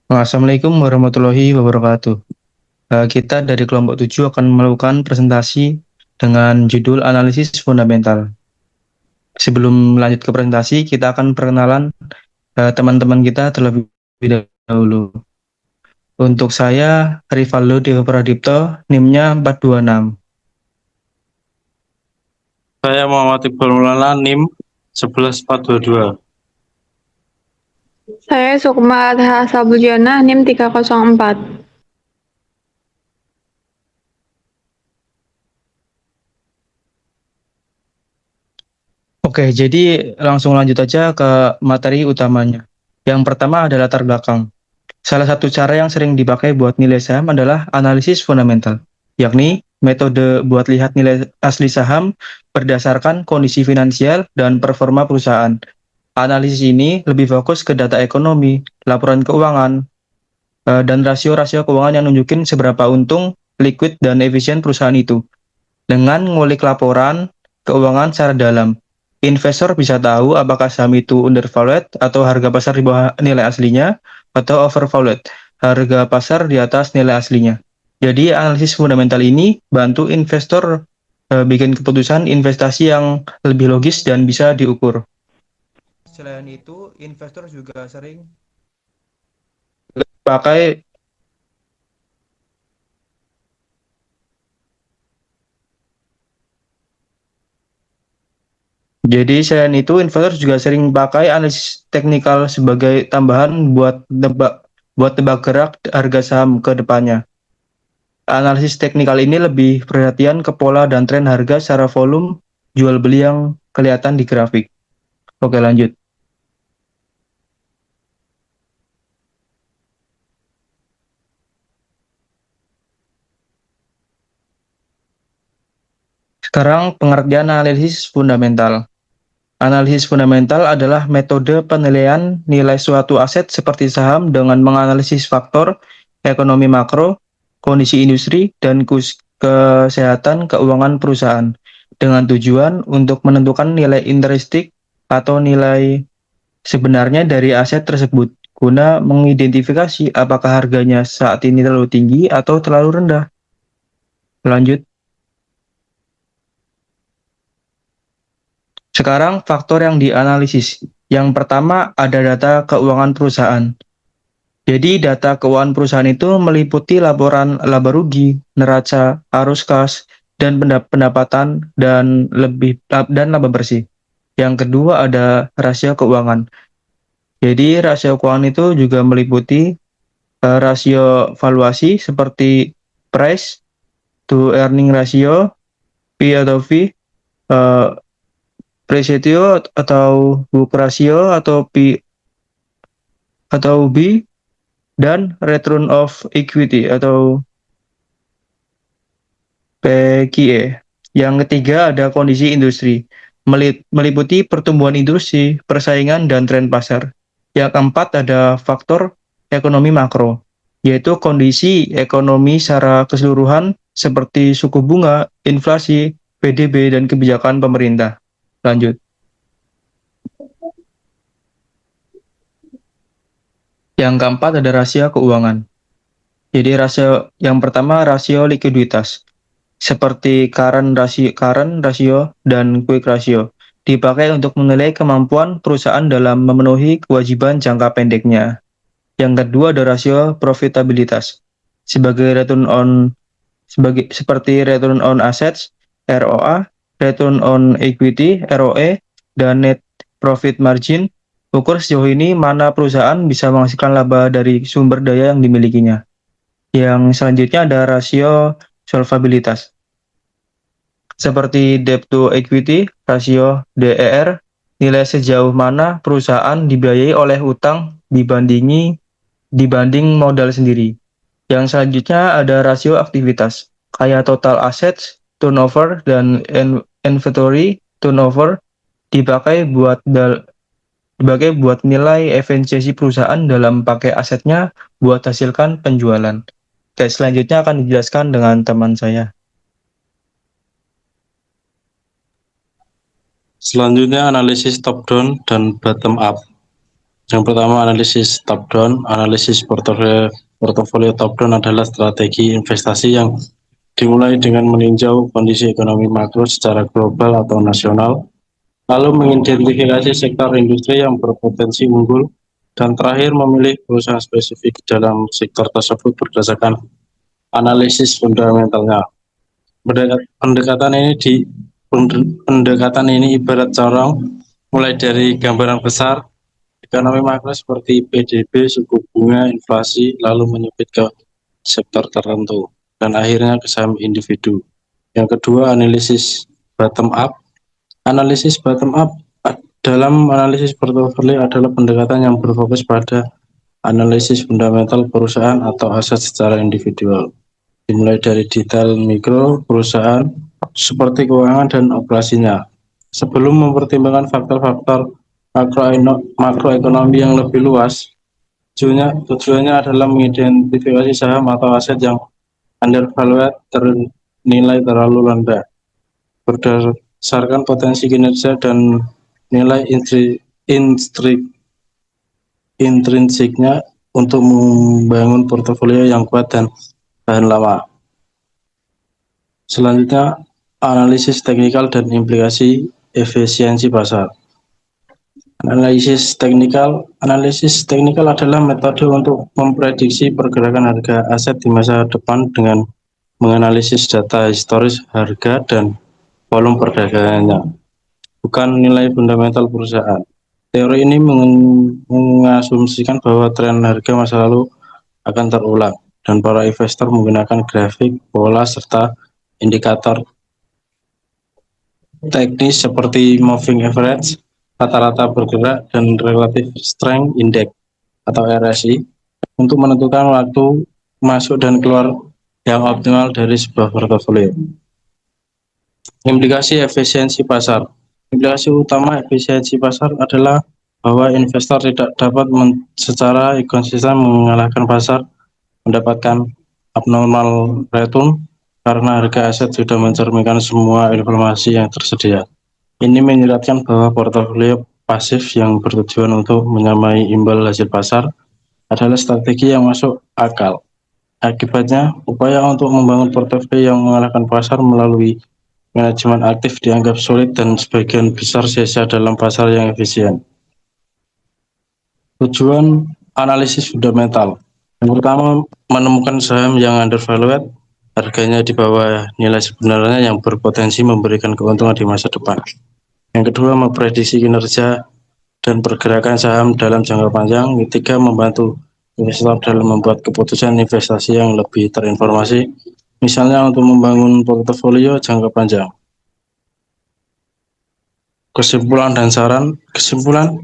Assalamualaikum warahmatullahi wabarakatuh. Kita dari kelompok 7 akan melakukan presentasi dengan judul analisis fundamental. Sebelum lanjut ke presentasi, kita akan perkenalan teman-teman kita terlebih dahulu. Untuk saya, Rivaldo Dewa Pradipto, NIM-nya 426. Saya Muhammad Iqbal Maulana, NIM 11422. Saya Sukma Adha Sabuljana, NIM 304. Oke, jadi langsung lanjut aja ke materi utamanya. Yang pertama adalah latar belakang. Salah satu cara yang sering dipakai buat nilai saham adalah analisis fundamental, yakni metode buat lihat nilai asli saham berdasarkan kondisi finansial dan performa perusahaan. Analisis ini lebih fokus ke data ekonomi, laporan keuangan, dan rasio-rasio keuangan yang nunjukin seberapa untung, liquid, dan efisien perusahaan itu. Dengan ngulik laporan keuangan secara dalam, investor bisa tahu apakah saham itu undervalued atau harga pasar di bawah nilai aslinya, atau overvalued, harga pasar di atas nilai aslinya. Jadi analisis fundamental ini bantu investor bikin keputusan investasi yang lebih logis dan bisa diukur. Selain itu, investor juga sering pakai. Jadi selain itu, investor juga sering pakai analisis teknikal sebagai tambahan buat tebak gerak harga saham ke depannya. Analisis teknikal ini lebih perhatian ke pola dan tren harga secara volume jual beli yang kelihatan di grafik. Oke, lanjut. Sekarang pengertian analisis fundamental. Analisis fundamental adalah metode penilaian nilai suatu aset seperti saham dengan menganalisis faktor ekonomi makro, kondisi industri, dan kesehatan keuangan perusahaan dengan tujuan untuk menentukan nilai intrinsikal atau nilai sebenarnya dari aset tersebut guna mengidentifikasi apakah harganya saat ini terlalu tinggi atau terlalu rendah. Lanjut. Sekarang faktor yang dianalisis. Yang pertama ada data keuangan perusahaan. Jadi data keuangan perusahaan itu meliputi laporan laba rugi, neraca, arus kas, dan pendapatan dan laba bersih. Yang kedua ada rasio keuangan. Jadi rasio keuangan itu juga meliputi rasio valuasi seperti price to earning ratio, P atau V, uh, ratio atau book ratio atau P atau B, dan return of equity atau PQE. Yang ketiga ada kondisi industri, meliputi pertumbuhan industri, persaingan, dan tren pasar. Yang keempat ada faktor ekonomi makro, yaitu kondisi ekonomi secara keseluruhan seperti suku bunga, inflasi, PDB, dan kebijakan pemerintah. Lanjut. Yang keempat ada rasio keuangan. Jadi rasio yang pertama rasio likuiditas, seperti current ratio dan quick ratio, dipakai untuk menilai kemampuan perusahaan dalam memenuhi kewajiban jangka pendeknya. Yang kedua ada rasio profitabilitas, sebagai seperti return on assets (ROA), return on equity (ROE), dan net profit margin. Ukur sejauh ini mana perusahaan bisa menghasilkan laba dari sumber daya yang dimilikinya. Yang selanjutnya ada rasio solvabilitas, seperti debt to equity, rasio DER, nilai sejauh mana perusahaan dibiayai oleh utang dibanding modal sendiri. Yang selanjutnya ada rasio aktivitas, kayak total assets turnover dan inventory turnover, dipakai buat nilai efisiensi perusahaan dalam pakai asetnya buat hasilkan penjualan. Oke, selanjutnya akan dijelaskan dengan teman saya. Selanjutnya analisis top down dan bottom up. Yang pertama, analisis top down. Analisis portofolio top down adalah strategi investasi yang dimulai dengan meninjau kondisi ekonomi makro secara global atau nasional, lalu mengidentifikasi sektor industri yang berpotensi unggul, dan terakhir memilih perusahaan spesifik dalam sektor tersebut berdasarkan analisis fundamentalnya. Pendekatan ini ibarat corong, mulai dari gambaran besar ekonomi makro seperti PDB, suku bunga, inflasi, lalu menyempit ke sektor tertentu, dan akhirnya ke saham individu. Yang kedua, analisis bottom up. Analisis bottom up dalam analisis portofolio adalah pendekatan yang berfokus pada analisis fundamental perusahaan atau aset secara individual, dimulai dari detail mikro perusahaan seperti keuangan dan operasinya, sebelum mempertimbangkan faktor-faktor makroekonomi yang lebih luas. Tujuannya adalah mengidentifikasi saham atau aset yang undervalued, ternilai terlalu rendah, berdasarkan potensi kinerja dan nilai intrinsiknya untuk membangun portofolio yang kuat dan tahan lama. Selanjutnya, analisis teknikal dan implikasi efisiensi pasar. Analisis teknikal adalah metode untuk memprediksi pergerakan harga aset di masa depan dengan menganalisis data historis harga dan volume perdagangannya, bukan nilai fundamental perusahaan. Teori ini mengasumsikan bahwa tren harga masa lalu akan terulang, dan para investor menggunakan grafik, pola, serta indikator teknis seperti moving average, rata-rata bergerak, dan relative strength index atau RSI untuk menentukan waktu masuk dan keluar yang optimal dari sebuah portofolio. Implikasi efisiensi pasar. Implikasi utama efisiensi pasar adalah bahwa investor tidak dapat secara konsisten mengalahkan pasar mendapatkan abnormal return karena harga aset sudah mencerminkan semua informasi yang tersedia. Ini menyeratkan bahwa portofolio pasif yang bertujuan untuk menyamai imbal hasil pasar adalah strategi yang masuk akal. Akibatnya, upaya untuk membangun portofolio yang mengalahkan pasar melalui manajemen aktif dianggap sulit dan sebagian besar sia-sia dalam pasar yang efisien. Tujuan analisis fundamental. Yang pertama, menemukan saham yang undervalued, harganya di bawah nilai sebenarnya yang berpotensi memberikan keuntungan di masa depan. Yang kedua, memprediksi kinerja dan pergerakan saham dalam jangka panjang. Ketiga, membantu investor dalam membuat keputusan investasi yang lebih terinformasi, misalnya untuk membangun portofolio jangka panjang. Kesimpulan dan saran. Kesimpulan,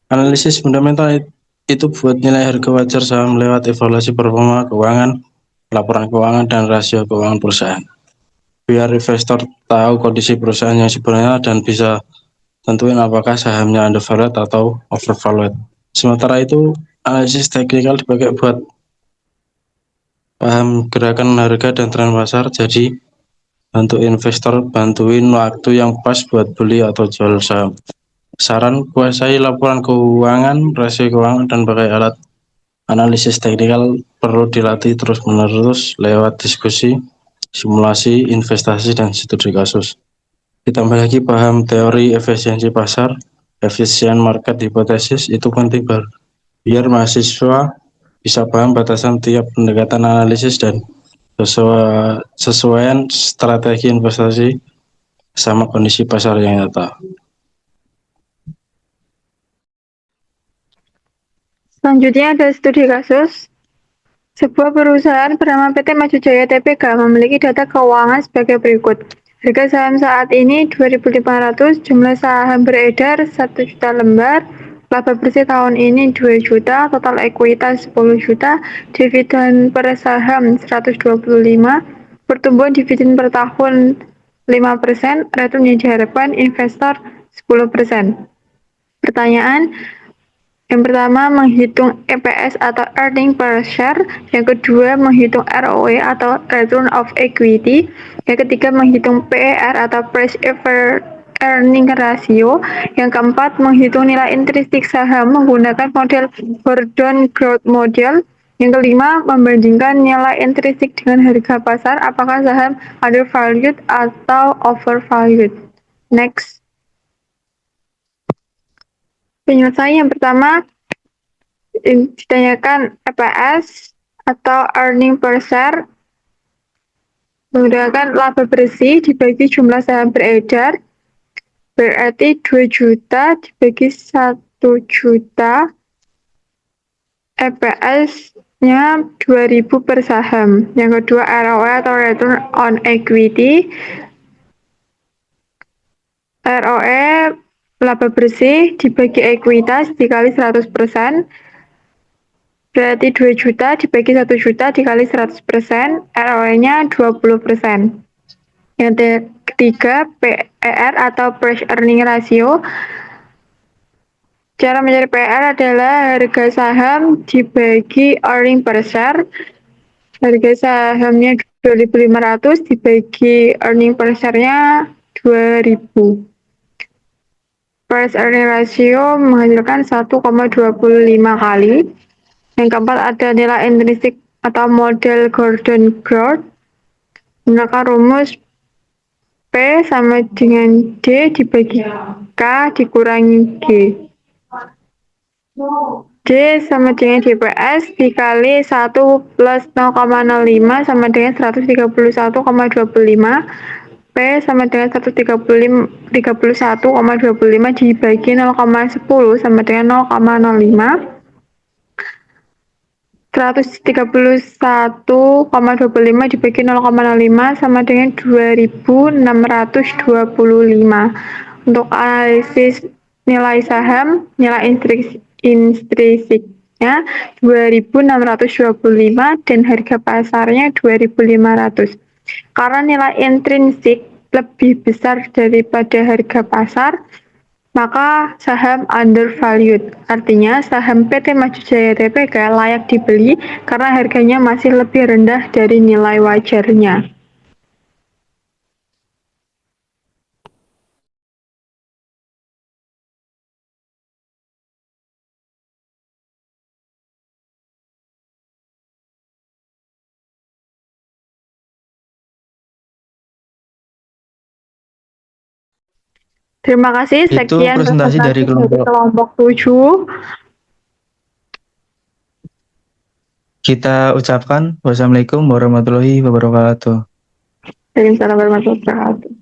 analisis fundamental itu buat nilai harga wajar saham lewat evaluasi performa keuangan, laporan keuangan, dan rasio keuangan perusahaan. Biar investor tahu kondisi perusahaan yang sebenarnya dan bisa tentuin apakah sahamnya undervalued atau overvalued. Sementara itu, analisis teknikal dipakai buat paham gerakan harga dan tren pasar, jadi untuk investor bantuin waktu yang pas buat beli atau jual saham. Saran, kuasai laporan keuangan, rasio keuangan, dan pakai alat analisis teknikal perlu dilatih terus-menerus lewat diskusi, simulasi, investasi, dan studi kasus. Ditambah lagi paham teori efisiensi pasar, efisien market hypothesis itu penting biar mahasiswa bisa paham batasan tiap pendekatan analisis dan sesuaian strategi investasi sama kondisi pasar yang nyata. Selanjutnya ada studi kasus. Sebuah perusahaan bernama PT Maju Jaya Tbk memiliki data keuangan sebagai berikut. Harga saham saat ini 2.500, jumlah saham beredar 1 juta lembar, laba bersih tahun ini 2 juta, total ekuitas 10 juta, dividen per saham 125, pertumbuhan dividen per tahun 5%, return yang diharapkan investor 10%. Pertanyaan, yang pertama, menghitung EPS atau earning per share. Yang kedua, menghitung ROE atau return of equity. Yang ketiga, menghitung PER atau price earning ratio. Yang keempat, menghitung nilai intrinsik saham menggunakan model Gordon Growth Model. Yang kelima, membandingkan nilai intrinsik dengan harga pasar, apakah saham undervalued atau overvalued. Next. Penyelesaian yang pertama, ditanyakan EPS atau earning per share menggunakan laba bersih dibagi jumlah saham beredar, berarti 2 juta dibagi 1 juta, EPS-nya 2000 per saham. Yang kedua, ROE atau return on equity. ROE laba bersih dibagi ekuitas dikali 100%, berarti 2 juta dibagi 1 juta dikali 100%, ROE-nya 20%. Yang ketiga, PER atau Price Earning Ratio. Cara mencari PER adalah harga saham dibagi earning per share. Harga sahamnya 2.500 dibagi earning per share-nya 2.000. Price earning ratio menghasilkan 1,25 kali. Yang keempat, ada nilai intrinsik atau model Gordon Growth. Menggunakan rumus P sama dengan D dibagi K dikurangi G. D sama dengan DPS dikali 1 plus 0,05 sama dengan 131,25. P sama dengan 131,25 dibagi 0,10 sama dengan 0,05. 131,25 dibagi 0,05 sama dengan 2.625. Untuk analisis nilai saham, nilai intrinsiknya 2.625 dan harga pasarnya 2.500. Karena nilai intrinsik lebih besar daripada harga pasar, maka saham undervalued. Artinya saham PT Maju Jaya Tbk layak dibeli karena harganya masih lebih rendah dari nilai wajarnya. Terima kasih, Itu sekian presentasi dari kelompok 7. Kita ucapkan wassalamualaikum warahmatullahi wabarakatuh. Waalaikumsalam warahmatullahi wabarakatuh.